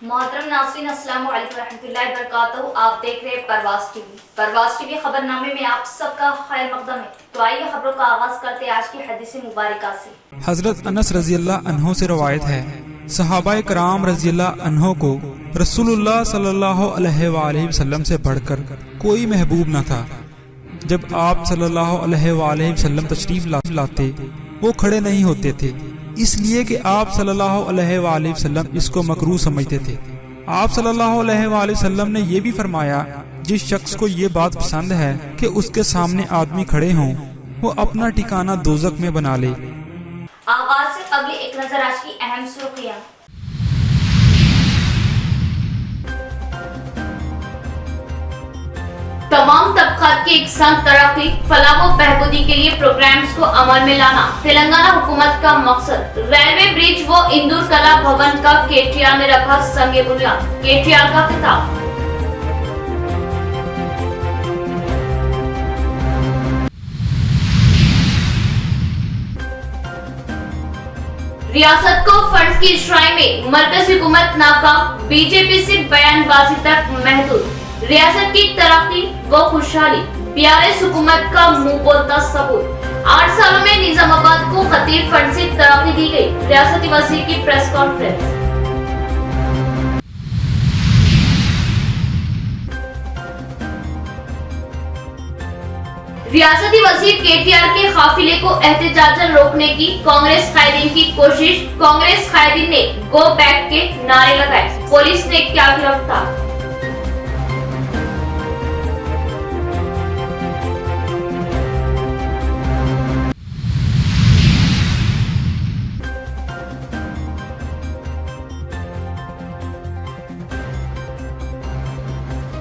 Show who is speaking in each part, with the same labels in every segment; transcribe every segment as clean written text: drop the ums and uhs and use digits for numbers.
Speaker 1: मोहतरम नाज़रीन, अस्सलाम वालेकुम रहमतुल्लाहि व बरकातहू। आप देख रहे हैं परवाज़ टीवी खबरनामे में आप सबका खैर मकदम है। तो आइए खबरों का आगाज करते हैं आज की हदीस मुबारका से।
Speaker 2: हजरत अनस रज़ियल्लाहु अन्हु से रवायत है, सहाबाए कराम रज़ियल्लाहु अन्हु को रसूलुल्लाह सल्लल्लाहु अलैहि वसल्लम से बढ़कर कोई महबूब न था। जब आप सल्लल्लाहु अलैहि वसल्लम तशरीफ लाते वो खड़े नहीं होते थे, इसलिए कि आप सल्लल्लाहु अलैहि वसल्लम इसको मकरूह समझते थे। आप सल्लल्लाहु अलैहि वसल्लम ने यह भी फरमाया, जिस शख्स को ये बात पसंद है कि उसके सामने आदमी खड़े हों, वो अपना ठिकाना दोज़ख में बना ले।
Speaker 1: आगाज से कबल एक नजर आज की अहम सुर्खियां। तमाम तबकात की एकसार तरक्की, फलाह व बहबूदी के लिए प्रोग्राम्स को अमल में लाना तेलंगाना हुकूमत का मकसद। रेलवे ब्रिज व इंदूर कला भवन का केटीआर ने रखा संगे बुनियाद, केटीआर का खिताब। रियासत को फंड्स की इशराई में मरकजी हुकूमत नाकाम, बीजेपी से बयानबाजी तक महदूद। रियासत की तरक्की व खुशहाली बीआरएस हुकूमत का मुंह बोलता सबूत। 8 सालों में निजामाबाद को खतीर फंड से तरक्की दी गई, रियासती वजीर की प्रेस कॉन्फ्रेंस। रियासती वजीर केटीआर के काफिले को एहतजाजन रोकने की कांग्रेस कायदीन की कोशिश, कांग्रेस कायदीन ने गो बैक के नारे लगाए, पुलिस ने किया गिरफ्तार।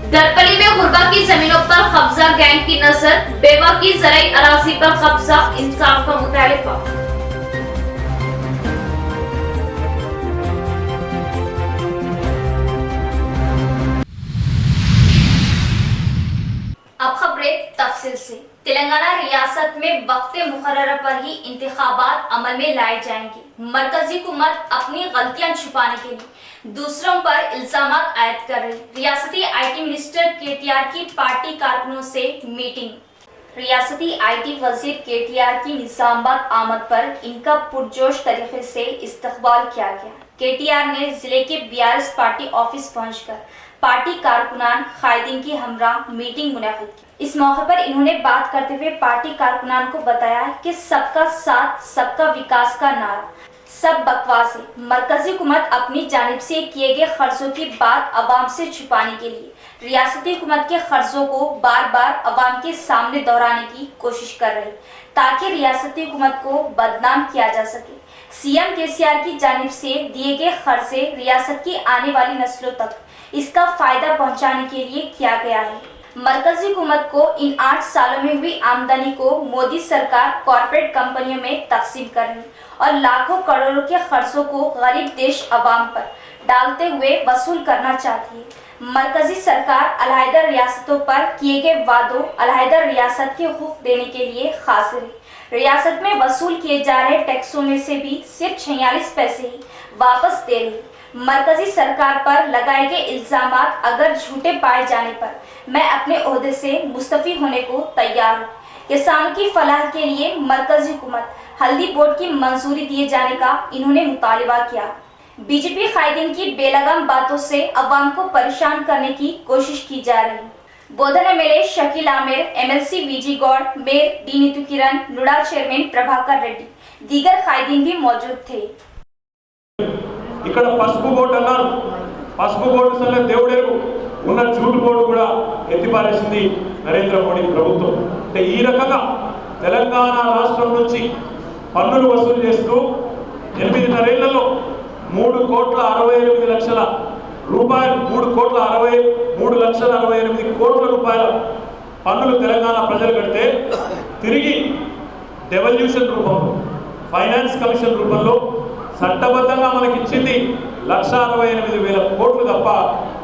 Speaker 1: दरपली में गुरबा की जमीनों पर कब्जा गैंग की नजर, बेवा की ज़राई अराजी पर कब्जा, इंसाफ का मुतालिबा। अब खबरें तफसील से। तेलंगाना रियासत में वक्त मुकर्रर पर ही इंतखाबात अमल में लाए जाएंगे। मरकजी हुकूमत अपनी गलतियां छुपाने के लिए दूसरों पर इल्जामात आयद कर रही। रियासती आईटी मिनिस्टर केटीआर की पार्टी कारकुनों से मीटिंग। रियासती आईटी वजीर केटीआर की निजामाबाद आमद पर इनका पुरजोश तरीके से इस्तकबाल किया गया। केटीआर ने जिले के बीआरएस पार्टी ऑफिस पहुंचकर पार्टी कारकुनान कायदीन की हमरा मीटिंग मुनाकिद की। इस मौके पर इन्होंने बात करते हुए पार्टी कारकुनान को बताया कि सबका साथ सबका विकास का नारा सब बकवास है। मरकजी हुकूमत अपनी जानिब से किए गए खर्चों की बात अवाम से छुपाने के लिए रियासती हुकूमत के खर्चों को बार बार अवाम के सामने दोहराने की कोशिश कर रही, ताकि रियासती हुकूमत को बदनाम किया जा सके। सीएम केसीआर की जानिब से दिए गए खर्चे रियासत की आने वाली नस्लों तक इसका फायदा पहुंचाने के लिए किया गया है। मरकजी हुकूमत को इन 8 सालों में हुई आमदनी को मोदी सरकार कॉर्पोरेट कंपनियों में तकसीम कर रही और लाखों करोड़ों के खर्चों को गरीब देश अवाम पर डालते हुए वसूल करना चाहती है। मरकजी सरकार अलहदा रियासतों पर किए गए वादों अलहदा रियासत के हुकूक देने के लिए हाजिर है। रियासत में वसूल किए जा रहे टैक्सों में से भी सिर्फ 46 पैसे ही वापस दे रही। मरकजी सरकार पर लगाए गए इल्जामात अगर झूठे पाए जाने पर मैं अपने ओहदे से मुस्तफी होने को तैयार हूँ। किसानों की फलाह के लिए मरकजी हुकूमत हल्दी बोर्ड की मंजूरी दिए जाने का इन्होंने मुतालिबा किया। बीजेपी कायदीन की बेलगाम बातों से अवाम को परेशान करने की कोशिश की जा रही। Bodhan MLA Shakeel Aamir, MLC VG Goud, mayor D Neetu Kiran, NUDA chairman Prabhakar Reddy, दीगर कायदीन भी मौजूद थे।
Speaker 3: ఇక్కడ పసుపు బోర్డు అన్నారు, పసుపు బోర్డు సల్ల దేవుడేరు ఉన్న జూట్ బోర్డు కూడా ఎత్తిపారేసింది నరేంద్ర మోడీ ప్రభుత్వం. అంటే ఈ రకంగా తెలంగాణ రాష్ట్రం నుంచి పన్నులు వసూలు చేస్తూ 8.5 ఏళ్లలో 3,68,00,000 రూపాయలు 3,68,00,000 రూపాయల పన్నులు తెలంగాణ ప్రజలు కడితే తిరిగి డెవల్యూషన్ రూపంలో ఫైనాన్స్ కమిషన్ రూపంలో చట్టబద్ధంగా మనకి ఇచ్చింది 1,68,000 తప్ప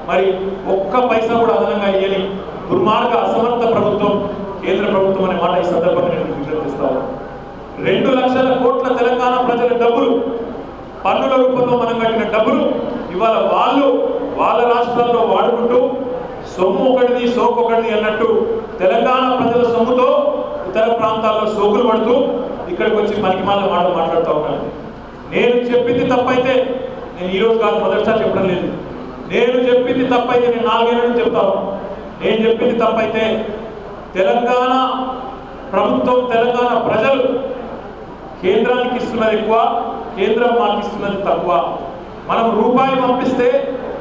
Speaker 3: మరి ఒక్క పైసా కూడా అదనంగా ఇయ్యని దుర్మార్గ అసమర్థ ప్రభుత్వం కేంద్ర ప్రభుత్వం అనే మాట ఈ సందర్భంగా నేను విజ్ఞప్తిస్తాను. 2 లక్షల కోట్ల తెలంగాణ ప్రజల డబ్బులు పన్నుల రూపంలో మనం కట్టిన డబ్బులు ఇవాళ వాళ్ళు వాళ్ళ రాష్ట్రాల్లో వాడుకుంటూ సొమ్ము ఒకటిది సోకొకటిది అన్నట్టు తెలంగాణ ప్రజల సొమ్ముతో ఇతర ప్రాంతాల్లో సోకులు పడుతూ ఇక్కడికి వచ్చి పనికిమాల మాట్లాడుతూ ఉన్నాను. నేను చెప్పింది తప్పైతే నేను ఈరోజు కాదు మొదటిసారి చెప్పడం లేదు. నేను చెప్పింది తప్పైతే నేను 4 ఏళ్ళ నుంచి చెప్తాను. నేను చెప్పింది తప్పైతే తెలంగాణ ప్రభుత్వం తెలంగాణ ప్రజలు కేంద్రానికి ఇస్తున్నది ఎక్కువ, కేంద్రం మాకు ఇస్తున్నది తక్కువ. మనం రూపాయి పంపిస్తే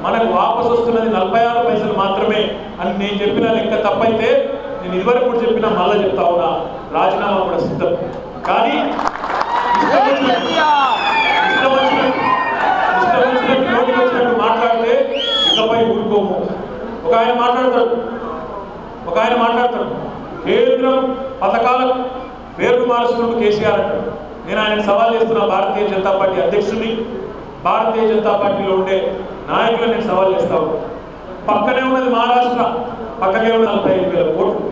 Speaker 3: మనకు వాపసు వస్తున్నది 46 పైసలు మాత్రమే అని నేను చెప్పిన లెక్క తప్పైతే నేను ఇదివరకు కూడా చెప్పినా మళ్ళీ చెప్తా ఉన్నా, రాజీనామా కూడా సిద్ధం. కానీ ఇష్టం వచ్చినట్టు మాట్లాడితే ఇకపై ఊరుకోము. ఒక ఆయన మాట్లాడతాడు కేంద్రం పథకాలకు పేర్లు మారుస్తున్నట్టు కేసీఆర్ అంటాడు. నేను ఆయన సవాల్ చేస్తున్నా, భారతీయ జనతా పార్టీ అధ్యక్షుడిని, భారతీయ జనతా పార్టీలో ఉండే నాయకులను నేను సవాల్ చేస్తాను. పక్కనే ఉన్నది మహారాష్ట్ర, పక్కనే ఉన్న 45,000 కోట్లు.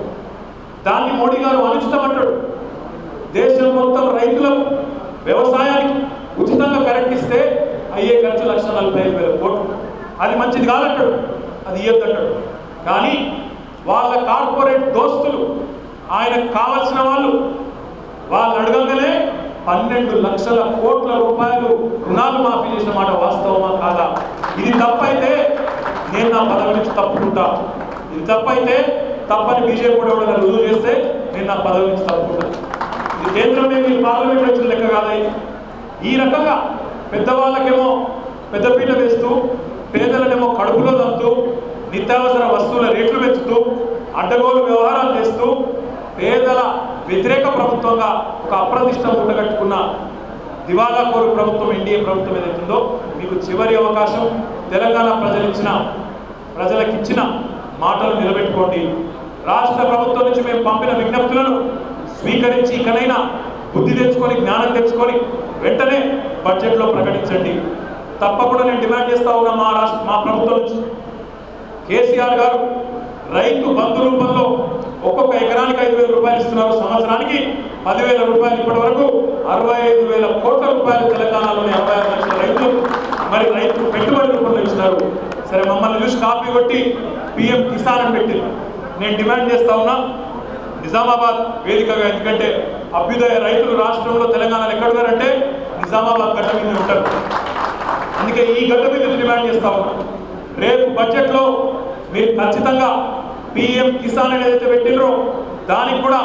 Speaker 3: దాన్ని మోడీ గారు అనుచితం అంటాడు. దేశం మొత్తం రైతులకు వ్యవసాయానికి ఉచితంగా కరెంట్ ఇస్తే అయ్యే ఖర్చు 1,45,000 కోట్లు. అది మంచిది కాదంటాడు, అది ఇయ్యొద్దంటాడు. కానీ వాళ్ళ కార్పొరేట్ దోస్తులు ఆయనకు కావలసిన వాళ్ళు అడగగానే 12 లక్షల కోట్ల రూపాయలు రుణాలు మాఫీ చేసిన మాట వాస్తవమా కాదా? ఇది తప్పైతే నేను నా పదవి నుంచి తప్పుకుంటా. ఇది తప్పైతే తప్పని బీజేపీ కూడా రుజువు చేస్తే నేను నా పదవి నుంచి తప్పుకుంటా. ఇది కేంద్రమే మీ పార్లమెంట్ వచ్చిన లెక్క కాదై. ఈ రకంగా పెద్దవాళ్ళకేమో పెద్దపీట వేస్తూ పేదలనేమో కడుపులో దంతూ నిత్యావసర వస్తువుల రేట్లు పెంచుతూ అడ్డగోలు వ్యవహారాలు చేస్తూ పేదల వ్యతిరేక ప్రభుత్వంగా ఒక అప్రతిష్ట ఉండగట్టుకున్న దివాలా కోరు ప్రభుత్వం ఎన్డీఏ ప్రభుత్వం ఏదైతుందో మీకు చివరి అవకాశం. తెలంగాణ ప్రజలకు ఇచ్చిన మాటలు నిలబెట్టుకోండి. రాష్ట్ర ప్రభుత్వం నుంచి మేము పంపిన విజ్ఞప్తులను స్వీకరించి ఇకనైనా బుద్ధి తెచ్చుకొని జ్ఞానం తెచ్చుకొని వెంటనే బడ్జెట్లో ప్రకటించండి. తప్పకుండా నేను డిమాండ్ చేస్తా ఉన్నా మా ప్రభుత్వం నుంచి కేసీఆర్ గారు రైతు బంధు రూపంలో ఒక్కొక్క ఎకరానికి 5,000 రూపాయలు ఇస్తున్నారు. సంవత్సరానికి 10,000 రూపాయలు. ఇప్పటి వరకు 65,000 కోట్ల రూపాయలు తెలంగాణలోని 66 లక్షల రైతులకు మరి రైతు పెట్టుబడి రూపంలో ఇచ్చినారు. సరే, మమ్మల్ని చూసి కాపీ కొట్టి PM కిసాన్ అని పెట్టింది. నేను డిమాండ్ చేస్తా ఉన్నా నిజామాబాద్ వేదికగా, ఎందుకంటే అభ్యుదయ రైతులు రాష్ట్రంలో తెలంగాణలో ఎక్కడున్నారంటే నిజామాబాద్ గడ్డ మీద ఉంటారు. అందుకే ఈ గడ్డ మీద డిమాండ్ చేస్తా ఉన్నా, రేపు బడ్జెట్లో మీరు ఖచ్చితంగా PM కిసాన్ ఏదైతే పెట్టినరో దానికి కూడా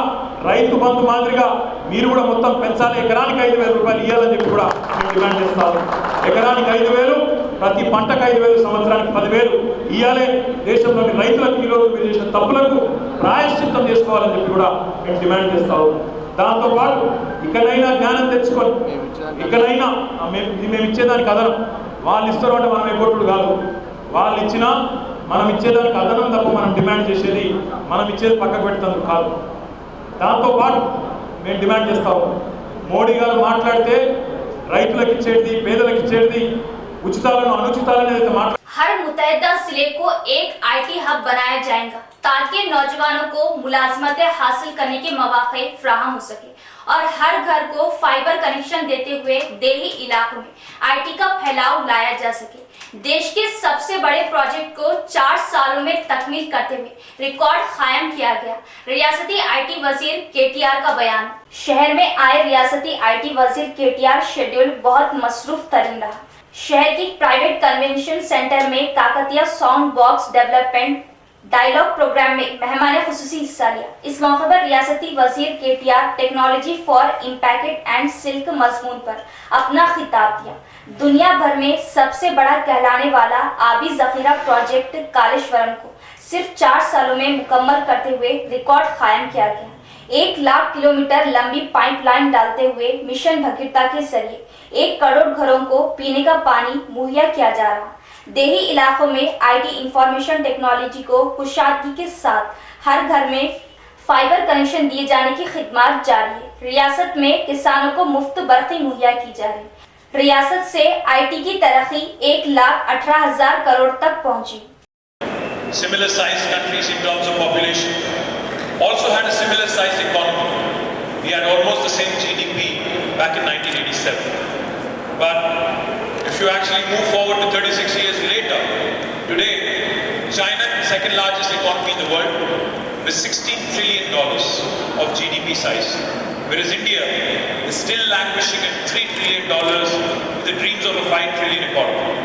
Speaker 3: రైతు బంధు మాదిరిగా మీరు కూడా మొత్తం పెంచాలి. ఎకరానికి 5,000 రూపాయలు ఇవ్వాలని చెప్పి కూడా నేను డిమాండ్ చేస్తాను. ఎకరానికి 5,000, ప్రతి పంటకు 5,000, సంవత్సరానికి 10,000 ఇవ్వాలి. దేశంలోని రైతులకు ఈరోజు మీరు చేసిన తప్పులకు ప్రాయశ్చిత్తం చేసుకోవాలని చెప్పి కూడా నేను డిమాండ్ చేస్తాను. దాంతోపాటు ఇకనైనా జ్ఞానం తెచ్చుకొని ఇకనైనా మేము ఇచ్చేదానికి అదనం. వాళ్ళు ఇస్తారు అంటే మనం ఎగ్గొట్టుడు కాదు. వాళ్ళు ఇచ్చినా మనం ఇచ్చేదానికి అదనం తప్ప మనం డిమాండ్ చేసేది, మనం ఇచ్చేది పక్కకు పెట్టేందుకు కాదు. దాంతోపాటు మేము డిమాండ్ చేస్తాము, మోడీ గారు మాట్లాడితే రైతులకు ఇచ్చేది, పేదలకు ఇచ్చేది, ఉచితాలను అనుచితాలను ఏదైతే మాట్లాడు.
Speaker 1: हर मुतहदा जिले को एक IT हब बनाया जाएगा ताकि नौजवानों को मुलाजमतें हासिल करने के मौके फराहम हो सके और हर घर को फाइबर कनेक्शन देते हुए देही इलाकों में IT का फैलाव लाया जा सके। देश के सबसे बड़े प्रोजेक्ट को 4 सालों में तकमील करते हुए रिकॉर्ड कायम किया गया। रियासती IT वजीर KTR का बयान। शहर में आए रियासती IT वजीर KTR शेड्यूल बहुत मसरूफ तरीन रहा। शहर की प्राइवेट कन्वेंशन सेंटर में Kakatiya sound box development dialogue programme में मेहमान खुसूसी हिस्सा लिया। इस मौके पर रियासती वजीर KTR technology for impact and silk मजमून पर अपना खिताब दिया। दुनिया भर में सबसे बड़ा कहलाने वाला आबी जखीरा प्रोजेक्ट कालेश्वरम को सिर्फ 4 सालों में मुकम्मल करते हुए रिकॉर्ड कायम किया गया। 1 लाख किलोमीटर लंबी पाइपलाइन डालते हुए मिशन भगीरथा के जरिए 1 करोड़ घरों को पीने का पानी मुहैया किया जा रहा। देही इलाकों में IT इंफॉर्मेशन टेक्नोलॉजी को कुशादगी के साथ हर घर में फाइबर कनेक्शन दिए जाने की खिदमत जारी है। रियासत में किसानों को मुफ्त बरक़ी मुहैया की जा रही। रियासत से IT की तरक्की 1,18,000 करोड़ तक पहुंची।
Speaker 4: Similar sized countries in terms of population also had a similar sized economy. We had almost the same GDP back in 1987. But If you actually move forward to 36 years later, today, China is the second largest economy in the world with $16 trillion of GDP size, whereas India is still languishing at $3 trillion with the dreams of a $5 trillion economy.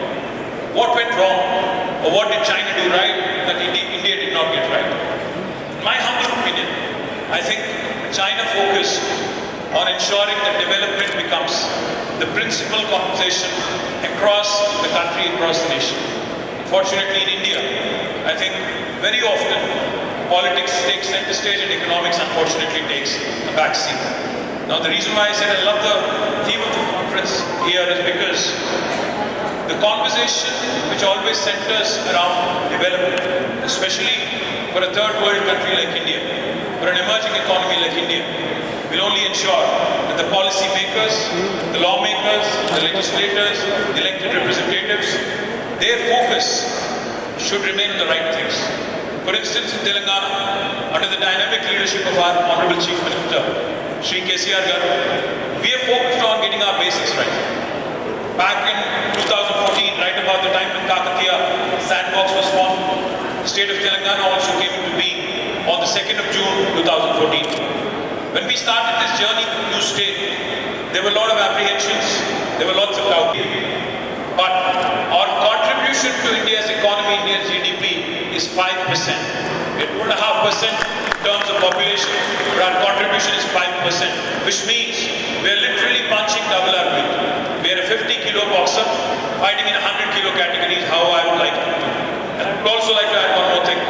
Speaker 4: What went wrong, or what did China do right that India did not get right? In my humble opinion, I think China focused on ensuring that development becomes the principal conversation across the country, across the nation. Unfortunately, in India, I think very often politics takes center stage and economics unfortunately takes a back seat. Now, the reason why I said I love the theme of the conference here is because the conversation which always centers around development, especially for a third world country like India, for an emerging economy like India, will only ensure that the policy makers, the lawmakers, the legislators, the elected representatives, their focus should remain on the right things. For instance, in Telangana, under the dynamic leadership of our Honorable Chief Minister, Shri KCR Garu, we are focused on getting our basics right. Back in 2014, right about the time when Kakatiya Sandbox was formed, the state of Telangana also came into being on the 2nd of June 2014. When we started this journey to the new state, there were a lot of apprehensions, there were lots of doubt. But our contribution to India's economy, India's GDP is 5%. We're 2.5% in terms of population, but our contribution is 5%, which means we're literally punching double our weight. We're a 50-kilo boxer fighting in 100-kilo categories, how I would like it to. And I would also like to add one more thing.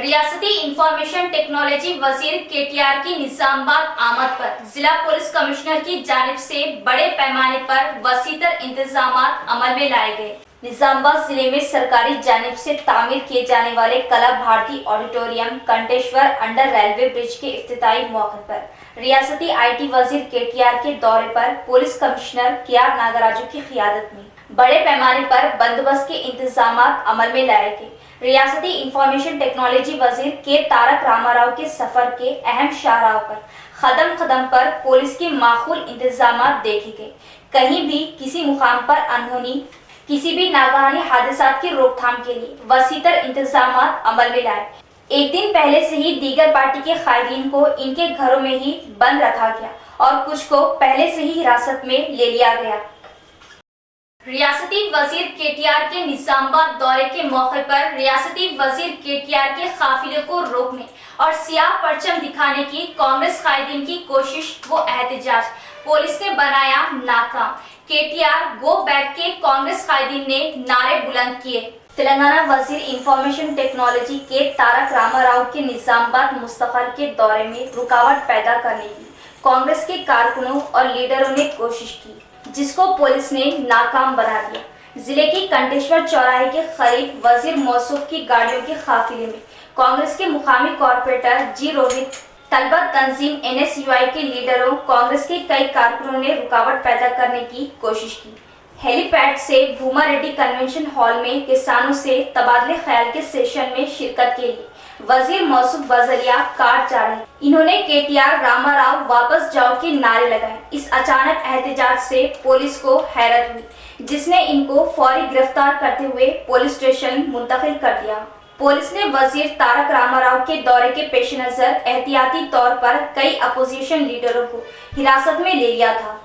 Speaker 1: रियासती information technology वजीर KTR की निजामाबाद आमद पर जिला police commissioner की जानिब से बड़े पैमाने पर वसीतर इंतजामात अमल में लाए गए। निजामाबाद जिले में सरकारी जानिब से तामीर किए जाने वाले Kala Bharati auditorium Kanteshwar under railway bridge के इफ्तिताई मौके पर रियासती आईटी वजीर केटीआर के दौरे पर पुलिस कमिश्नर केआर नागराजू की क़ियादत में बड़े पैमाने पर बंदोबस्त के इंतजामात अमल में लाए गए। रियासती इंफॉर्मेशन टेक्नोलॉजी वजीर के तारक रामाराव के सफर के अहम शाहराह पर कदम कदम पर पुलिस के माकूल इंतजामात देखे गए। कहीं भी किसी मुकाम पर अनहोनी, किसी भी नागहानी हादसात की रोकथाम के लिए वसीतर इंतजामात अमल में लाए। एक दिन पहले से ही दीगर पार्टी के कायदीन को इनके घरों में ही बंद रखा गया और कुछ को पहले से ही हिरासत में ले लिया गया। रियासती वजीर केटीआर के निजामाबाद दौरे के मौके पर रियासती वजीर केटीआर के काफिले को रोकने और सियाह परचम दिखाने की कांग्रेस कायदीन की कोशिश व एहतजाज पुलिस ने बनाया नाकाम। केटीआर गो बैक के कांग्रेस कायदीन ने नारे बुलंद किए। तेलंगाना वजीर इंफॉर्मेशन टेक्नोलॉजी के तारक रामाराव के निजामाबाद मुस्तकिल के दौरे में रुकावट पैदा करने की कांग्रेस के कारकुनों और लीडरों ने कोशिश की, जिसको पुलिस ने नाकाम बना दिया। जिले की कंटेश्वर चौराहे के करीब वजीर मौसूफ की गाड़ियों के काफिले में कांग्रेस के मुकामी कॉर्पोरेटर जी रोहित, तलबा तंजीम NSUI के लीडरों, कांग्रेस के कई कारकुनों ने रुकावट पैदा करने की कोशिश की। हेलीपैड से भूमा रेड्डी कन्वेंशन हॉल में किसानों से तबादले ख्याल के सेशन में शिरकत के लिए वजीर मौसूफ बजलिया कार जा रहे। इन्होंने केटीआर रामाराव वापस जाओ के नारे लगाए। इस अचानक एहतजाज से पुलिस को हैरत हुई, जिसने इनको फौरी गिरफ्तार करते हुए पुलिस स्टेशन मुंतकिल कर दिया। पुलिस ने वजीर तारक रामाराव के दौरे के पेश नजर एहतियाती तौर पर कई अपोजिशन लीडरों को हिरासत में ले लिया था।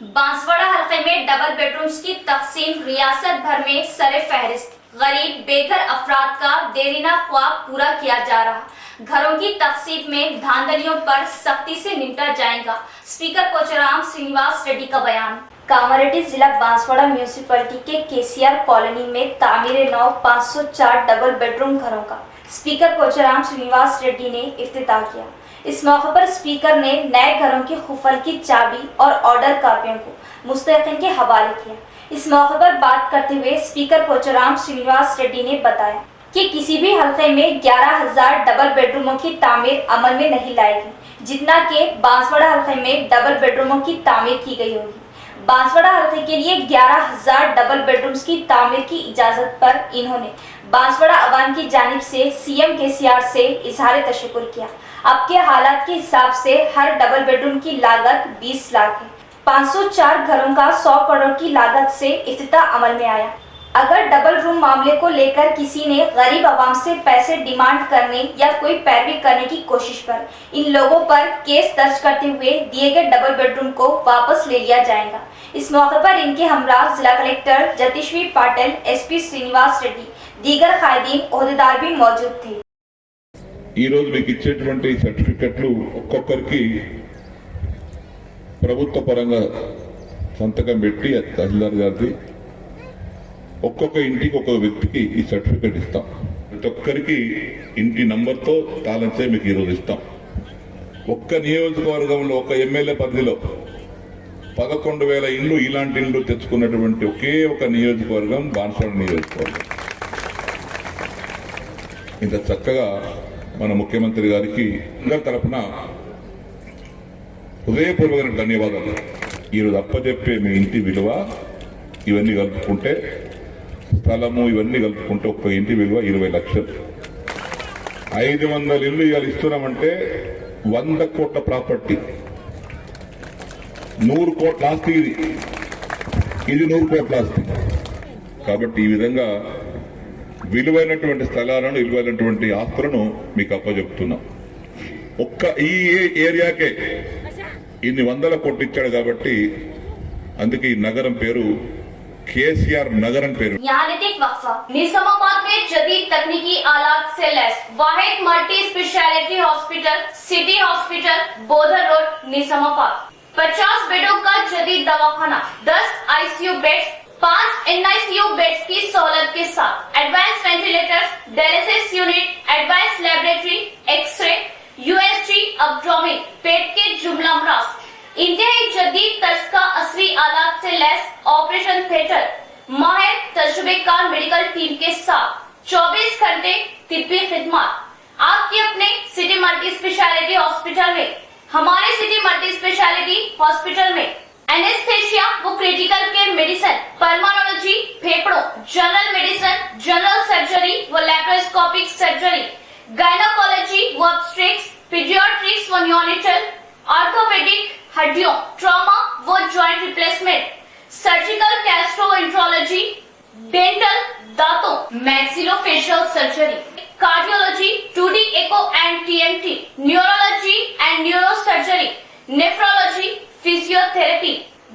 Speaker 1: बांसवाड़ा हल्के में डबल बेडरूम्स की तकसीम रियासत भर में सरे फहरिस्त। गरीब बेघर अफराद का देरीना ख्वाब पूरा किया जा रहा। घरों की तकसीम में धांधलियों पर सख्ती से निपटा जाएगा। स्पीकर पोचाराम श्रीनिवास रेड्डी का बयान। कामारेड्डी जिला बांसवाड़ा म्यूनिसिपैलिटी के केसीआर कॉलोनी में तामीर नौ 504 डबल बेडरूम घरों का स्पीकर पोचाराम श्रीनिवास रेड्डी ने इफ्तिताह किया। इस मौके पर स्पीकर ने नए घरों की खुफल की चाबी और ऑर्डर कापियों को मुस्तहिकीन के हवाले किया। इस मौके पर बात करते हुए स्पीकर पोचाराम श्रीनिवास रेड्डी ने बताया कि किसी भी हल्के में 11,000 डबल बेडरूमों की तामीर अमल में नहीं लाएगी, जितना कि बांसवाड़ा हल्के में डबल बेडरूमों की तामीर की गई होगी। बांसवाड़ा हल्के के लिए 11,000 डबल बेडरूम्स की तामीर की इजाजत पर इन्होंने बांसवाड़ा अवाम की जानिब से सीएम केसीआर से इजहार तशक्कुर किया। अब के हालात के हिसाब से हर डबल बेडरूम की लागत 20 लाख है। 504 घरों का 100 करोड़ की लागत से इफ्तिताह अमल में आया। अगर डबल रूम मामले को लेकर किसी ने गरीब आवाम से पैसे डिमांड करने या कोई पैरवी करने की कोशिश पर इन लोगों पर केस दर्ज करते हुए दिए गए डबल बेडरूम को वापस ले लिया जाएगा। इस मौके पर इनके हमरा जिला कलेक्टर जतिश्री पाटिल, एसपी श्रीनिवास रेड्डी, दीगर कायदीन ओहदेदार भी मौजूद थे।
Speaker 5: ఈ రోజు మీకు ఇచ్చేటువంటి సర్టిఫికెట్లు ఒక్కొక్కరికి ప్రభుత్వ పరంగా సంతకం పెట్టి తహసీల్దార్ గారిది ఒక్కొక్క ఇంటికి ఒక్కొక్క వ్యక్తికి ఈ సర్టిఫికెట్ ఇస్తాం. ప్రతి ఒక్కరికి ఇంటి నంబర్తో తాళంచే మీకు ఈరోజు ఇస్తాం. ఒక్క నియోజకవర్గంలో ఒక ఎమ్మెల్యే పరిధిలో 11,000 ఇండ్లు ఇలాంటి ఇండ్లు తెచ్చుకున్నటువంటి ఒకే ఒక నియోజకవర్గం బాన్స్వాడ నియోజకవర్గం. ఇంత చక్కగా మన ముఖ్యమంత్రి గారికి అందరి తరఫున హృదయపూర్వకమైన ధన్యవాదాలు. ఈరోజు అప్పచెప్పే మీ ఇంటి విలువ ఇవన్నీ కలుపుకుంటే స్థలము ఇవన్నీ కలుపుకుంటే ఒక్క ఇంటి విలువ 20 లక్షలు. 500 ఇల్లు ఇవాళ ఇస్తున్నామంటే 100 కోట్ల ప్రాపర్టీ, 100 కోట్ల ఆస్తి. ఇది 100 కోట్ల ఆస్తి. కాబట్టి ఈ విధంగా విలువైనటువంటి స్థలాలను విలువైనటువంటి ఆస్తులను మీకు అప్పచెప్తున్నాం. ఒక్క ఈ ఏరియాకే ఇన్ని 100 కోట్లు ఇచ్చాడు కాబట్టి అందుకే ఈ నగరం పేరు केसीआर नगर पेरू।
Speaker 1: यहाँ लेते एक वक्फा। निजामाबाद में जदीद तकनीकी आलात से लैस वाहिद multi speciality hospital, city hospital, Bodhan road, Nizamabad. 50 बेडों का जदीद दवाखाना, 10 आईसीयू बेड्स, 5 एनआईसीयू बेड्स की सहूलत के साथ advance ventilators, dialysis unit, advance laboratory, x-ray, USG, abdomen, पेट के जुमला अमराज, इंतहाई जदीद तर्ज का असली आलात से लैस ऑपरेशन थिएटर, माहिर तजुर्बेकार मेडिकल टीम के साथ 24 घंटे तिब्बी खिदमत आपके अपने सिटी मल्टी स्पेशलिटी हॉस्पिटल में। हमारे सिटी मल्टी स्पेशलिटी हॉस्पिटल में एनेस्थेशिया व क्रिटिकल केयर मेडिसिन, पल्मोनोलॉजी, फेफड़ों, जनरल मेडिसिन, जनरल सर्जरी व लैप्रोस्कोपिक सर्जरी, गायनोकोलॉजी व ऑब्स्टेट्रिक्स, पीडियाट्रिक्स व न्यूनेटल, ऑर्थोपेडिक, हड्डियों, ट्रॉमा व joint replacement, surgical gastroenterology, dental, दांतों, maxillofacial surgery, cardiology, 2D echo and TMT, neurology and neurosurgery, nephrology, physiotherapy,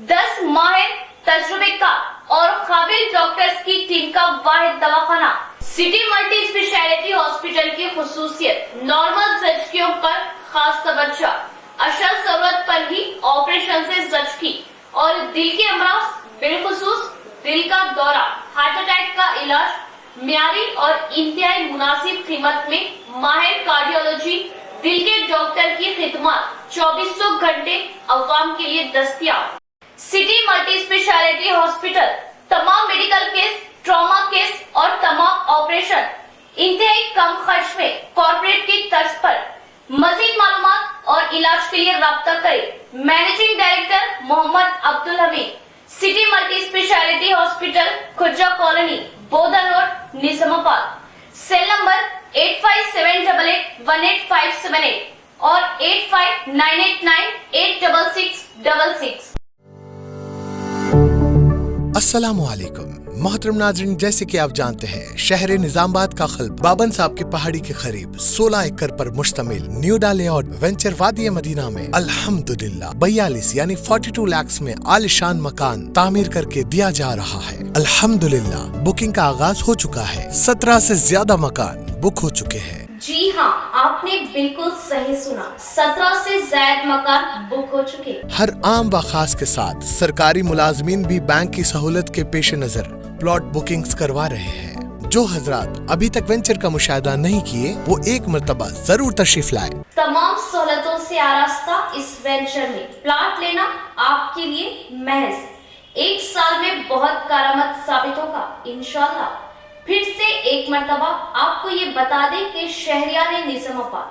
Speaker 1: 10 माहिर तजुर्बेकार और काबिल डॉक्टर्स की टीम का वाहिद दवाखाना। सिटी मल्टी स्पेशलिटी हॉस्पिटल की खुसूसियत, नॉर्मल जख्मियों पर खास तवज्जो, अशल जरूरत पर ही ऑपरेशन से जख्मी और दिल के अमराज, बिलखुसूस दिल का दौरा, हार्ट अटैक का इलाज म्यारी और इंतहाई मुनासिब कीमत में माहिर कार्डियोलॉजी, दिल के डॉक्टर की खिदमत 2400 घंटे अवाम के लिए दस्तयाब। सिटी मल्टी स्पेशलिटी हॉस्पिटल तमाम मेडिकल केस, ट्रॉमा केस और तमाम ऑपरेशन इंतहाई कम खर्च में कॉर्पोरेट की तर्ज पर। मजीद मालूमात और इलाज के लिए राब्ता करें। Managing director Mohammed Abdul Hameed, city multi speciality hospital, Khurja colony, Bodhan road, Nizamabad. Cell number 8578818578 और 8598986666।
Speaker 6: अस्सलामुअलैकुम मोहतरम नाज़रीन, जैसे कि आप जानते हैं शहर निजामाबाद का क़ल्ब बाबन साहब की पहाड़ी के करीब 16 एकड़ पर मुश्तमिल न्यू लेआउट वेंचर वादी मदीना में अल्हम्दुलिल्लाह 42 यानी 42 लाख में आलिशान मकान तामीर करके दिया जा रहा है। अल्हम्दुलिल्लाह बुकिंग का आगाज हो चुका है। 17 से ज्यादा मकान बुक हो चुके हैं।
Speaker 1: जी हाँ, आपने बिल्कुल सही सुना, 17 से ज्यादा मकान बुक हो चुके।
Speaker 6: हर आम व खास के साथ सरकारी मुलाजमीन भी बैंक की सहूलत के पेश नजर प्लॉट बुकिंग्स करवा रहे हैं। जो हजरात अभी तक वेंचर का मुशाहिदा नहीं किए वो एक मर्तबा जरूर तशरीफ लाए।
Speaker 1: तमाम सहूलतों से आरास्ता इस वेंचर में प्लॉट लेना आपके लिए महज 1 साल में बहुत करामत साबित होगा इंशाल्लाह। फिर से एक मर्तबा आपको ये बता दें कि शहरियान निजामाबाद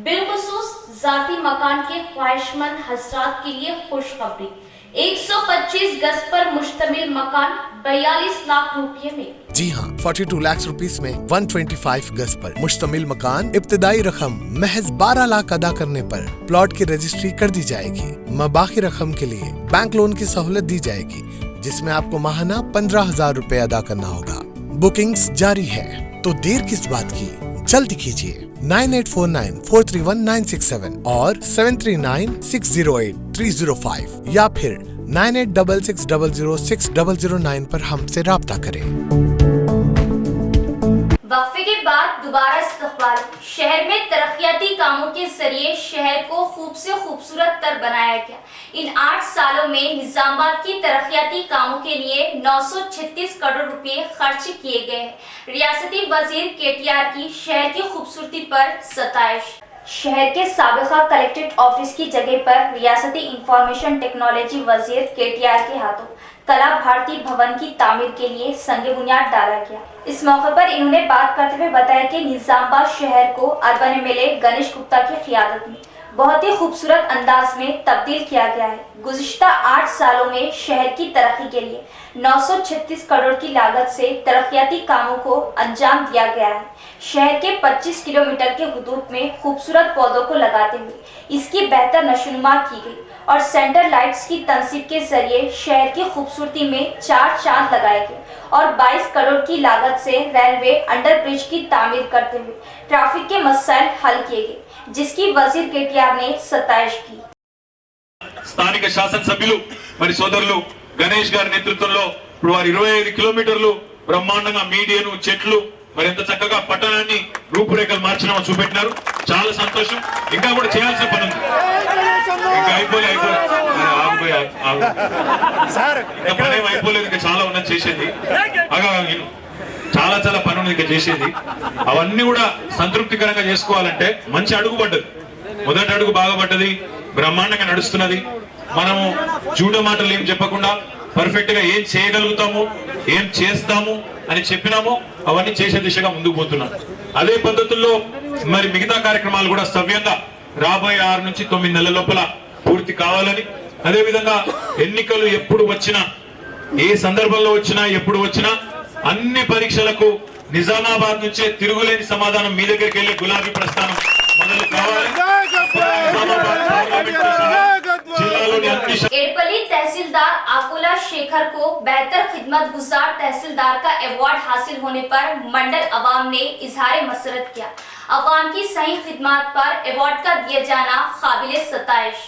Speaker 1: बिलखुसूस जाती मकान के ख्वाहिशमंद हजरात के लिए खुशखबरी 125 गज पर मुश्तमिल मकान 42 लाख रुपये में।
Speaker 6: जी हाँ, 42 लाख रुपीस में 125 गज पर मुश्तमिल मकान। इब्तिदाई रकम महज 12 लाख अदा करने पर प्लॉट की रजिस्ट्री कर दी जाएगी। बाकी रकम के लिए बैंक लोन की सहूलत दी जाएगी, जिसमें आपको माहाना 15,000 रुपए अदा करना होगा। बुकिंग्स जारी है, तो देर किस बात की, जल्दी कीजिए। 9849431967 और 7396083005 या फिर 9866006009 पर हमसे राब्ता करें।
Speaker 1: वक्फे के बाद दोबारा इस्तकबाल। शहर में तरक्याती कामों के जरिए शहर को खूब से खूबसूरत तर बनाया गया। इन 8 सालों में निजामाबाद की तरक्याती कामों के लिए 936 करोड़ रुपए खर्च किए गए हैं। रियासती वजीर KTR की शहर की खूबसूरती पर सताइश। शहर के साबिका कलेक्ट्रेट ऑफिस की जगह पर रियासती इंफॉर्मेशन टेक्नोलॉजी वजीर KTR के हाथों कला भारती भवन की तामीर के लिए संग बुनियाद डाला गया। इस मौके पर इन्होंने बात करते हुए बताया कि निजामाबाद शहर को अर्बन MLA गणेश गुप्ता की क़ियादत में बहुत ही खूबसूरत अंदाज में तब्दील किया गया है। गुज़िश्ता 8 सालों में शहर की तरक्की के लिए 936 करोड़ की लागत से तरक्याती कामों को अंजाम दिया गया है। शहर के 25 किलोमीटर के हुदूद में खूबसूरत पौधों को लगाते हुए इसकी बेहतर नशोनुमा की गई और सेंटर लाइट्स की तंसीब के जरिए शहर की खूबसूरती में 4 चांद लगाए गए और 22 करोड़ की लागत से रेलवे अंडर ब्रिज की तामीर करते हुए ट्रैफिक के मसाइल हल किए गए, जिसकी वजीर KTR ने सताइश की।
Speaker 4: స్థానిక శాసనసభ్యులు మరి సోదరులు గణేష్ గారి నేతృత్వంలో ఇప్పుడు వారు 25 కిలోమీటర్లు బ్రహ్మాండంగా మీడియాను చెట్లు మరి ఎంత చక్కగా పట్టణాన్ని రూపురేఖలు మార్చడం చూపెట్టినారు. చాలా సంతోషం. ఇంకా కూడా చేయాల్సిన పని ఉంది. ఇంకా అయిపోలేదు ఇంకా చాలా ఉన్నది చేసేది. చాలా చాలా పని ఉంది ఇంకా చేసేది. అవన్నీ కూడా సంతృప్తికరంగా చేసుకోవాలంటే మంచి అడుగు పడ్డది. మొదటి అడుగు బాగా పడ్డది, బ్రహ్మాండంగా నడుస్తున్నది. మనము జూడ మాటలు ఏం చెప్పకుండా పర్ఫెక్ట్ గా ఏం చేయగలుగుతాము, ఏం చేస్తాము అని చెప్పినాము, అవన్నీ చేసే దిశగా ముందుకు పోతున్నాం. అదే పద్ధతుల్లో మరి మిగతా కార్యక్రమాలు కూడా సవ్యంగా రాబోయే 6 నుంచి 9 నెలల లోపల పూర్తి కావాలని, అదే విధంగా ఎన్నికలు ఎప్పుడు వచ్చినా, ఏ సందర్భంలో వచ్చినా, ఎప్పుడు వచ్చినా అన్ని పరీక్షలకు నిజామాబాద్ నుంచే తిరుగులేని సమాధానం మీ దగ్గరికి వెళ్ళే గులాబీ ప్రస్థానం మొదలు కావాలి.
Speaker 1: एडपली तहसीलदार आकुला शेखर को बेहतर खिदमत गुजार तहसीलदार का अवार्ड हासिल होने पर मंडल अवाम ने इजहार मसरत किया। अवाम की सही खिदमत पर अवार्ड का दिया जाना काबिल सताइश।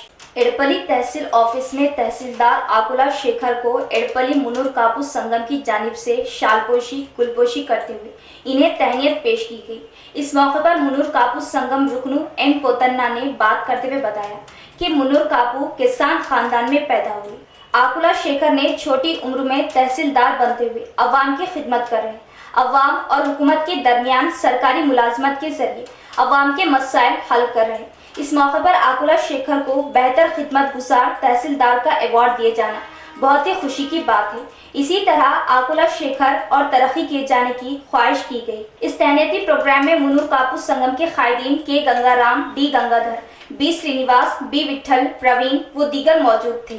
Speaker 1: एडपली तहसील ऑफिस में तहसीलदार आकुला शेखर को एडपली मुनूर कापू संगम की जानिब से शालपोशी कुलपोशी करते हुए इन्हें तहनीत पेश की गई। इस मौके पर मुनूर कापू संगम रुकनू एन पोतन्ना ने बात करते हुए बताया कि मुनूर कापू किसान खानदान में पैदा हुए। आकुला शेखर ने छोटी उम्र में तहसीलदार बनते हुए अवाम की खिदमत कर रहे हैं। अवाम और हुकूमत के दरमियान सरकारी मुलाजमत के जरिए अवाम के मसाइल हल कर रहे हैं। इस मौके पर आकुला शेखर को बेहतर खिदमत गुजार तहसीलदार का अवार्ड दिए जाना बहुत ही खुशी की बात है। इसी तरह आकुला शेखर और तरक्की किए जाने की ख्वाहिश की गई। इस तहनीती प्रोग्राम में मुनूर कापू संगम के कायदीन के Gangaram, D Gangadhar, B Srinivas, B Vithal, Praveen व दीगर मौजूद थे।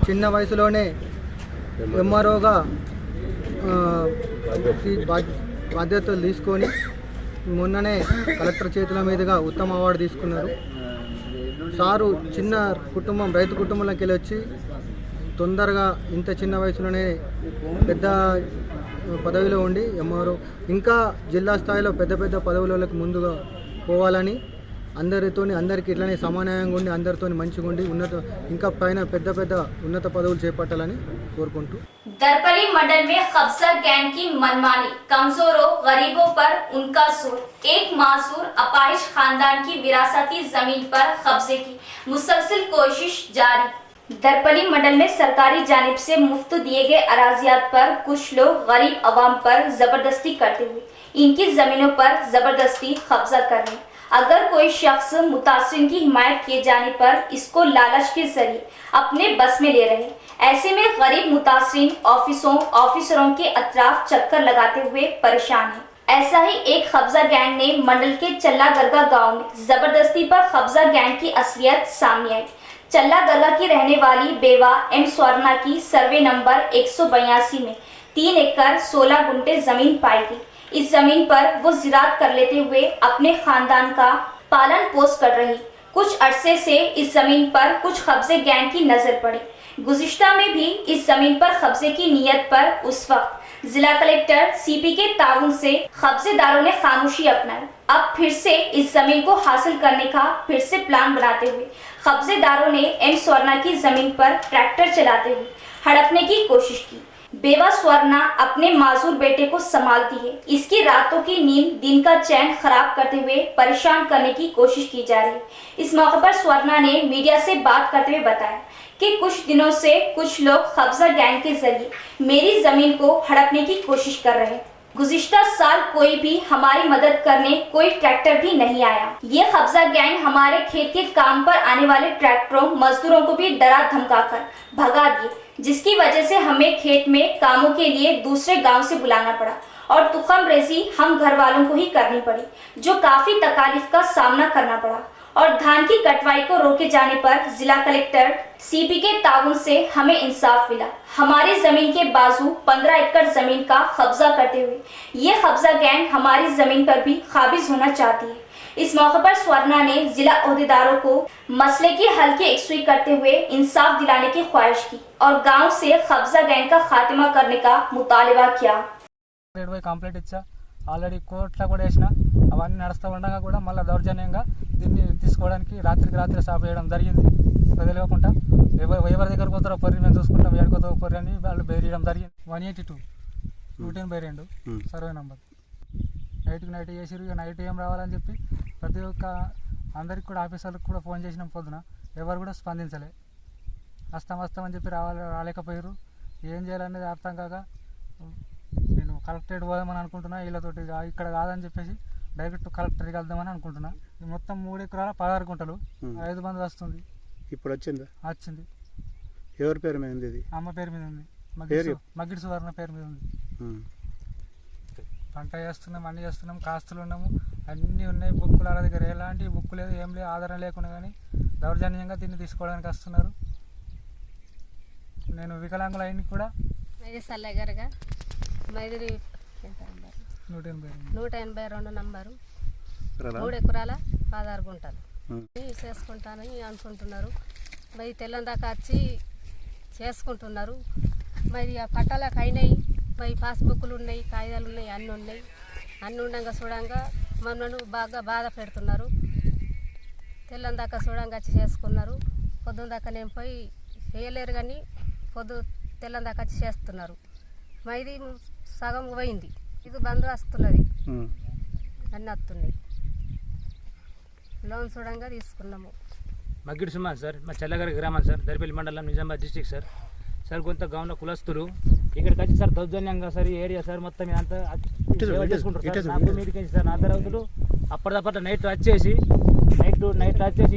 Speaker 7: చిన్న వయసులోనే ఎంఆర్ఓగా బాధ్యతలు తీసుకొని మొన్ననే కలెక్టర్ చేతుల మీదుగా ఉత్తమ అవార్డు తీసుకున్నారు. సారు చిన్న కుటుంబం, రైతు కుటుంబంలోకి వెళ్ళి వచ్చి తొందరగా ఇంత చిన్న వయసులోనే పెద్ద పదవిలో ఉండి ఎంఆర్ఓ ఇంకా జిల్లా స్థాయిలో పెద్ద పెద్ద పదవులకు ముందుగా పోవాలని, అందరికీ ఇట్లనే సమానంగా ఉండి అందరితో మంచిగా ఉండి ఇంకా పైన పెద్ద పెద్ద ఉన్నత పదవులు చేపట్టాలని కోరుకుంటూ
Speaker 1: दरपली मंडल में कब्जा गैंग की मनमानी, कमजोरों गरीबों पर उनका जोर, एक मासूर अपाहिज खानदान की विरासती जमीन पर कब्जे की मुसलसल कोशिश जारी। दरपली मंडल में सरकारी जानिब से मुफ्त दिए गए अराजियात पर कुछ लोग गरीब अवाम पर जबरदस्ती करते हुए इनकी जमीनों पर जबरदस्ती कब्जा कर रहे हैं। अगर कोई शख्स मुतासिर की हिमायत किए जाने पर इसको लालच के जरिए अपने बस में ले रहे हैं। ऐसे में गरीब मुतासिर ऑफिसरों के अतराफ चक्कर लगाते हुए परेशान हैं। ऐसा ही एक कब्जा गैंग ने मंडल के चल्ला गरगा गांव में जबरदस्ती पर कब्जा गैंग की असलियत सामने आई। चल्ला दरगाह की रहने वाली बेवा एम स्वर्णा की सर्वे नंबर 182 में 3 एकड़ 16 गुंठे जमीन पाई गई। इस जमीन पर वो ज़राअत कर लेते हुए अपने खानदान का पालन पोषण कर रही। कुछ अरसे से इस जमीन पर कुछ कब्जे गैंग की नजर पड़ी। गुज़िश्ता में भी इस जमीन पर कब्जे की नीयत पर उस वक्त जिला कलेक्टर सीपी के ताउन से कब्जेदारों ने खामोशी अपनाई। अब फिर से इस जमीन को हासिल करने का फिर से प्लान बनाते हुए कब्जेदारों ने एम स्वर्णा की जमीन पर ट्रैक्टर चलाते हुए हड़पने की कोशिश की। बेवा स्वर्णा अपने माजूर बेटे को संभालती है। इसकी रातों की नींद दिन का चैन खराब करते हुए परेशान करने की कोशिश की जा रही है। इस मौके पर स्वर्णा ने मीडिया से बात करते हुए बताया कि कुछ दिनों से कुछ लोग कब्जा गैंग के जरिए मेरी जमीन को हड़पने की कोशिश कर रहे हैं। गुज़िश्ता साल कोई भी हमारी मदद करने कोई ट्रैक्टर भी नहीं आया। ये कब्जा गैंग हमारे खेत के काम पर आने वाले ट्रैक्टरों मजदूरों को भी डरा धमकाकर भगा दिए, जिसकी वजह से हमें खेत में कामों के लिए दूसरे गांव से बुलाना पड़ा और तुखम रेजी हम घर वालों को ही करनी पड़ी, जो काफी तकालीफ का सामना करना पड़ा। और धान की कटवाई को रोके जाने पर जिला कलेक्टर सीपी के ताउन से हमें इंसाफ मिला। हमारी जमीन के बाजू 15 एकड़ जमीन का कब्जा करते हुए ये कब्जा गैंग हमारी जमीन पर भी काबिज होना चाहती है। इस मौके पर स्वर्णा ने जिला अहदेदारों को मसले की हल की यकसुई करते हुए इंसाफ दिलाने की ख्वाहिश की और गांव से कब्जा गैंग का खात्मा करने का मुतालिबा किया।
Speaker 8: కంప్లైంట్ ఇచ్చా, ఆల్రెడీ కోర్టులో కూడా వేసిన, అవన్నీ నడుస్తూ ఉండగా కూడా మళ్ళీ దౌర్జన్యంగా దీన్ని తీసుకోవడానికి రాత్రికి రాత్రి స్టాప్ చేయడం జరిగింది. తెలియకుండా ఎవరి దగ్గర పోతారో పొర్రి మేము చూసుకుంటాం, ఏడుకోతో పొర్రి అని వాళ్ళు బెదిరియడం జరిగింది. 182 110/2 సర్వే నెంబర్ నైట్ చేసిరు. ఇక నైట్ ఏం రావాలని చెప్పి ప్రతి ఒక్క అందరికి కూడా ఆఫీసర్లకు కూడా ఫోన్ చేసినాం. పొద్దున ఎవరు కూడా స్పందించలే. వస్తామని చెప్పి రాలేకపోయారు. ఏం చేయాలనేది అర్థం కాక నేను కలెక్టరేట్ పోదామని అనుకుంటున్నా. వీళ్ళతోటి ఇక్కడ కాదని చెప్పేసి డైరెక్ట్ కలెక్టర్కి వెళ్దామని అనుకుంటున్నా. మొత్తం 3 ఎకరాల 16 గుంటలు 5 మంది వస్తుంది.
Speaker 9: ఇప్పుడు వచ్చింది. ఎవరి పేరు మీద ఉంది? ఇది
Speaker 8: అమ్మ పేరు మీద ఉంది. మగ్గిడి సువర్ణ పేరు మీద ఉంది. పంట చేస్తున్నాం, అన్నీ చేస్తున్నాం, కాస్తులు ఉన్నాము, అన్నీ ఉన్నాయి. బుక్కులు వాళ్ళ దగ్గర ఎలాంటి బుక్కు లేదు, ఏం లేదు, ఆధారం లేకుండా కానీ దౌర్జన్యంగా దీన్ని తీసుకోవడానికి వస్తున్నారు. నేను వికలాంగుల అయిన కూడా
Speaker 10: మైదిరి 182 నంబరు 3 ఎకరాల 16 గుంటలు చేసుకుంటానని అనుకుంటున్నారు. మరి తెల్లం దాకా వచ్చి చేసుకుంటున్నారు. మరి ఆ పట్టాలకు అయినాయి, మరి పాస్బుక్లు ఉన్నాయి, కాగితాలు ఉన్నాయి, అన్నీ ఉన్నాయి. అన్నీ ఉండగా చూడంగా మమ్మల్ని బాగా బాధ పెడుతున్నారు. తెల్లం దాకా చూడంగా వచ్చి చేసుకున్నారు. పొద్దున్న దాకా నేను పోయి చేయలేరు కానీ తెల్లం దాకా వచ్చి చేస్తున్నారు. మైది సగం పోయింది, ఇది బంద్ వస్తున్నది, అన్నీ వస్తున్నాయి. లోన్ చూడంగా తీసుకున్నాము.
Speaker 8: మగ్గిడి సుమా సార్, మా చల్లగారి గ్రామం సార్, దరిపల్లి మండలం, నిజామాబాద్ డిస్టిక్ సార్. సార్ కొంత గౌన్లో కులస్తులు ఇక్కడికి వచ్చి సార్ దౌర్జన్యంగా సార్ ఈ ఏరియా సార్ మొత్తం ఇదంతా చేసుకుంటారు సార్. నాకు మీదకి సార్ నా అర్ధరాత్రులు అప్పటిదప్పటి నైట్ వచ్చేసి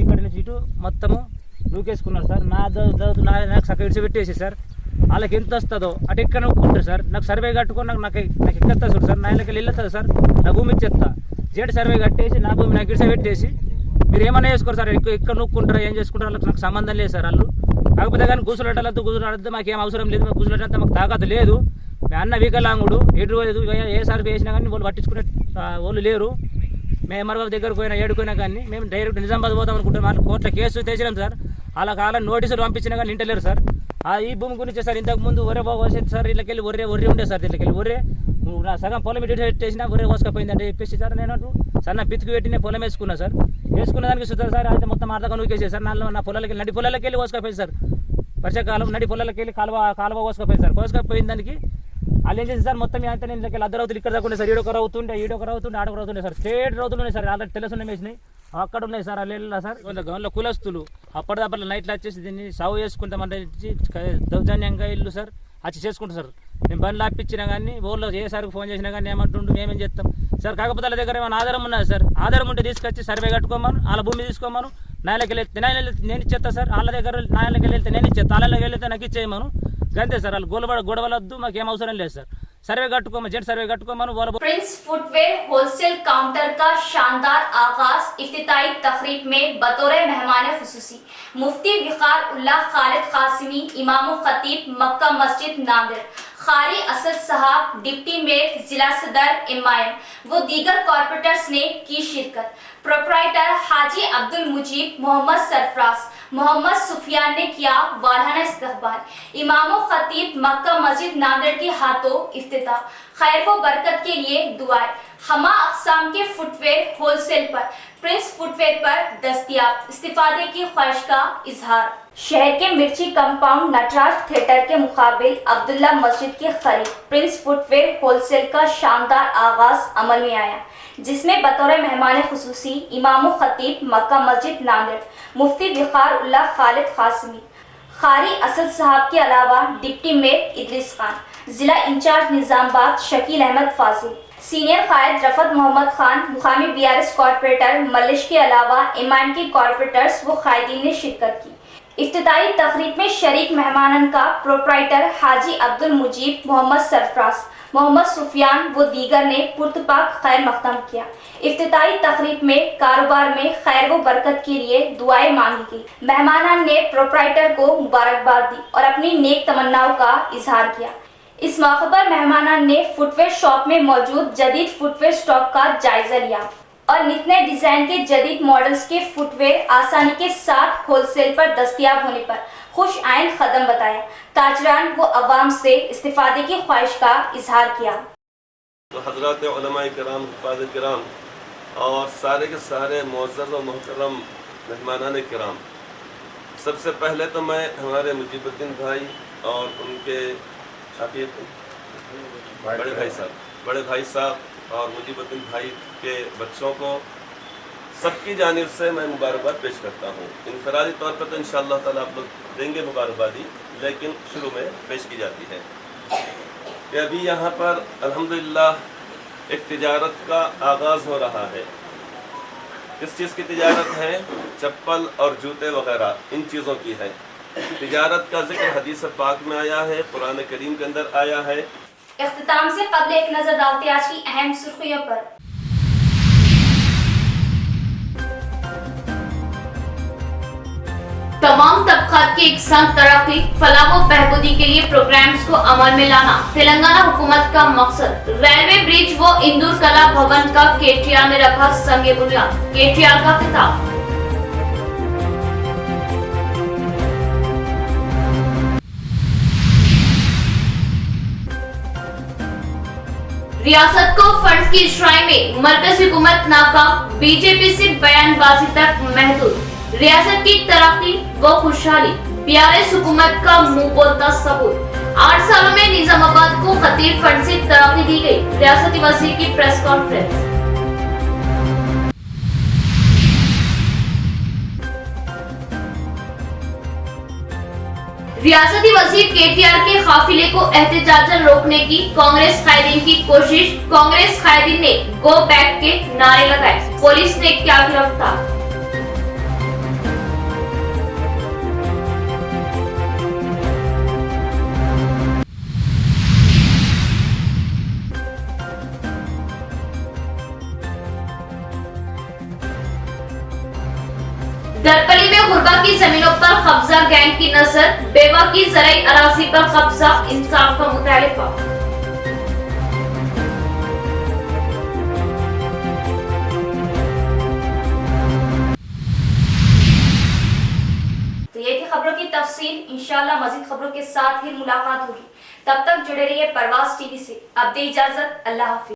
Speaker 8: ఇక్కడి నుంచి ఇటు మొత్తము నూకేసుకున్నారు సార్. నాకు సగం విడిచిపెట్టేసి సార్ వాళ్ళకి ఎంత వస్తుందో అటు ఎక్కడ నొక్కుంటారు సార్. నాకు సర్వే కట్టుకుని నాకు ఎక్కేస్తా చూడు సార్, నా ఇళ్ళకి వెళ్ళొస్తుంది సార్. నా భూమి ఇచ్చేస్తా, జేడు సర్వే కట్టేసి నా భూమి నాకు ఇడిసే పెట్టేసి మీరు ఏమన్నా చేసుకోరు సార్. ఎక్కడ నొక్కుంటారా ఏం చేసుకుంటారో వాళ్ళకి నాకు సంబంధం లేదు సార్. వాళ్ళు కాకపోతే కానీ గుసులాడద్దు మాకేం అవసరం లేదు, మాకు గుసులాడంతా మాకు తాకత లేదు. మీ అన్న వికలాంగుడు ఎటు లేదు, ఏ సర్వే వేసినా కానీ వాళ్ళు పట్టించుకునే వాళ్ళు లేరు. మేము ఎంఆర్ఓ దగ్గరకు పోయినా ఏడుకోయినా కానీ మేము డైరెక్ట్ నిజామాబాద్ పోదాం అనుకుంటాం. వాళ్ళు కోర్టులో కేసు తెచ్చినాం సార్. వాళ్ళ నోటీసులు పంపించినా కానీ ఇంటలేరు సార్. ఈ భూమి గురించి సార్ ఇంతకుముందు ఒరే పోసేది సార్, వీళ్ళకెళ్ళి ఒర్రే ఉండే సార్. వీళ్ళకెళ్ళి ఒర్రే నా సగం పొలం ఇటు పెట్టేసినా ఒరే కోసుకపోయిందంటే చెప్పేసి సార్ నేను సార్ నా పితికి పెట్టి నేను పొలం వేసుకున్నా సార్. వేసుకున్న దానికి చూస్తారు సార్, అయితే మొత్తం అర్థంగా నూకేసేది సార్. నా పొలాలకి నడి పొలాలకి వెళ్ళి కోసుకపోయింది సార్. వర్షాకాలం నడి పొలాలకి వెళ్ళి కాలువ కోసుకపోయింది సార్. కోసుకపోయిన దానికి వాళ్ళు ఏం చేసి సార్ మొత్తం అంతా నేను అర్ధరవుతులు ఇక్కడ దాకా సార్. ఈడొక రవుతుండే ఆడొక రవుతుండే సార్. స్ట్రేట్ రౌతులు ఉన్నాయి సార్. ఆల్రెడీ తెలుసున్న వేసినాయి అక్కడ ఉన్నాయి సార్. వాళ్ళు సార్ కొంత గౌన్లో కులస్తులు అప్పటిదప్పట్లో నైట్లో వచ్చేసి దీన్ని సాగు చేసుకుంటామంటే దౌర్జన్యంగా ఇల్లు సార్ వచ్చి చేసుకుంటాం సార్. మేము బండ్లు ఆపించినా కానీ ఊళ్ళో ఏ సార్కి ఫోన్ చేసినా కానీ ఏమంటుండు మేమేం చేస్తాం సార్. కాకపోతే వాళ్ళ దగ్గర ఏమైనా ఆధారం ఉన్నది సార్. ఆధారం ఉంటే తీసుకొచ్చి సర్వే కట్టుకోమను, వాళ్ళ భూమి తీసుకోమను, నాయలకి వెళ్తే నేను ఇచ్చేస్తా సార్. వాళ్ళ దగ్గర నాయలకి వెళ్తే నేను ఇచ్చేస్తా, వాళ్ళకి వెళ్తే నాకు ఇచ్చేయమను. అంతే సార్. వాళ్ళు గొడవలొద్దు, మాకేం అవసరం లేదు సార్. सर्वे कట్టుకోమ जेट सर्वे कట్టుకోమను बोल
Speaker 1: प्रिंस फुटवेयर होलसेल काउंटर का शानदार आगाज इफ्तिताई तकरीब में बतौर मेहमान खुसूसी मुफ्ती विकार उल्लाह खालिद कासिमी इमाम खतीब मक्का मस्जिद नादिर खारी असद साहब डिप्टी मेयर जिला सदर इमाम वो दीगर कॉर्पोरेटर्स ने की शिरकत। प्रोप्राइटर हाजी अब्दुल मुजीब मोहम्मद सरफराज मोहम्मद सुफियान ने किया वालहाना इस्तकबाल। इमाम खतीब मक्का मस्जिद नादिर के हाथों इफ्तिताह खैर व बरकत के लिए दुआएं। हमा अक़साम के फुटवेयर होलसेल पर प्रिंस फुटवेयर पर दस्तयाब इस्तिफादे की ख्वाहिश का इजहार। शहर के मिर्ची कंपाउंड नटराज थिएटर के मुकाबिल अब्दुल्ला मस्जिद के करीब प्रिंस फुटवेयर होलसेल का शानदार आगाज अमल में आया, जिसमें बतौर मेहमान खुसूसी इमाम खतीब मक्का मस्जिद नादिर मुफ्ती विकार उल्लाह खालिद कासिमी खारी असद साहब के अलावा डिप्टी मेयर इदरीस खान जिला इंचार्ज निजामाबाद शकील अहमद फाजिल सीनियर कायद रफत मोहम्मद खान मुकामी बीआरएस कॉर्पोरेटर मलिश के अलावा इमाम के कॉर्पोरेटर्स व कायदीन ने शिरकत की। इफ्तिताई तकरीब में शरीक मेहमानन का प्रोप्राइटर हाजी अब्दुल मुजीब मोहम्मद सरफराज मोहम्मद सुफियान व दीगर ने पुरतपाक खैर मख्तम किया। इफ्तिताई तकरीब में कारोबार में खैर व बरकत के लिए दुआएं मांगी गई। मेहमानान ने प्रोप्राइटर को मुबारकबाद दी और अपनी नेक तमन्नाओं का इजहार किया। इस मौके पर मेहमानान ने फुटवेयर शॉप में मौजूद जदीद फुटवेयर स्टॉक का जायजा लिया और नित नए डिजाइन के जदीद मॉडल्स के फुटवेयर आसानी के साथ होलसेल पर दस्तयाब होने पर खुश आइंद कदम बताया। ताजरान व अवाम से इस्तिफादे की ख्वाहिश का इजहार किया।
Speaker 11: तो हजरत उलमा किराम हिफाज़त किराम और सारे के सारे मुअज़्ज़ज़ और मोहतरम मेहमानान किराम, सबसे पहले तो मैं हमारे मुजीबुद्दीन भाई और उनके बड़े भाई साहब और मुजीबुद्दीन भाई के बच्चों को सबकी जानिब से मैं मुबारकबाद पेश करता हूँ। इनफरादी तौर पर तो इंशाअल्लाह ताला आप लोग देंगे मुबारकबादी, लेकिन शुरू में पेश की जाती है कि अभी यहाँ पर अल्हम्दुलिल्लाह एक तिजारत का आगाज़ हो रहा है। किस चीज़ की तिजारत है? चप्पल और जूते वगैरह इन चीज़ों की है। तिजारत का जिक्र हदीस पाक में आया है, कुरान करीम के अंदर आया है।
Speaker 1: इख्तिताम से कबल एक नजर डालते आज की अहम सुर्खियों पर। तमाम तबकात की एक संग तरक्की फलाह व बहबूदी के लिए प्रोग्राम्स को अमल में लाना तेलंगाना हुकूमत का मकसद। रेलवे ब्रिज व इंदूर कला भवन का केटीआर ने रखा संगे बुनियाद। केटीआर का खिताब। रियासत को फंड्स की इशराई में मरकजी हुकूमत नाकाम, बीजेपी से बयानबाजी तक महदूद। रियासत की तरक्की व खुशहाली बीआरएस हुकूमत का मुंह बोलता सबूत। 8 सालों में निजामाबाद को खतीब फंड से तरक्की दी गई। रियासती वजीर की प्रेस कॉन्फ्रेंस। रियासती वजीर केटीआर के काफिले को एहतजाजन रोकने की कांग्रेस कायदीन की कोशिश। कांग्रेस कायदीन ने गो बैक के नारे लगाए। पुलिस ने क्या गिरफ्तार। दरपली में गुरबा की जमीनों पर कब्जा गैंग की नजर। बेवा की ज़राई अराजी पर कब्जा, इंसाफ का मुतालिबा। तो ये थी खबरों की तफसील। इंशाअल्लाह मजीद खबरों के साथ फिर मुलाकात होगी। तब तक जुड़े रहिए परवाज़ टीवी से। अब दे इजाजत। अल्लाह हाफिज।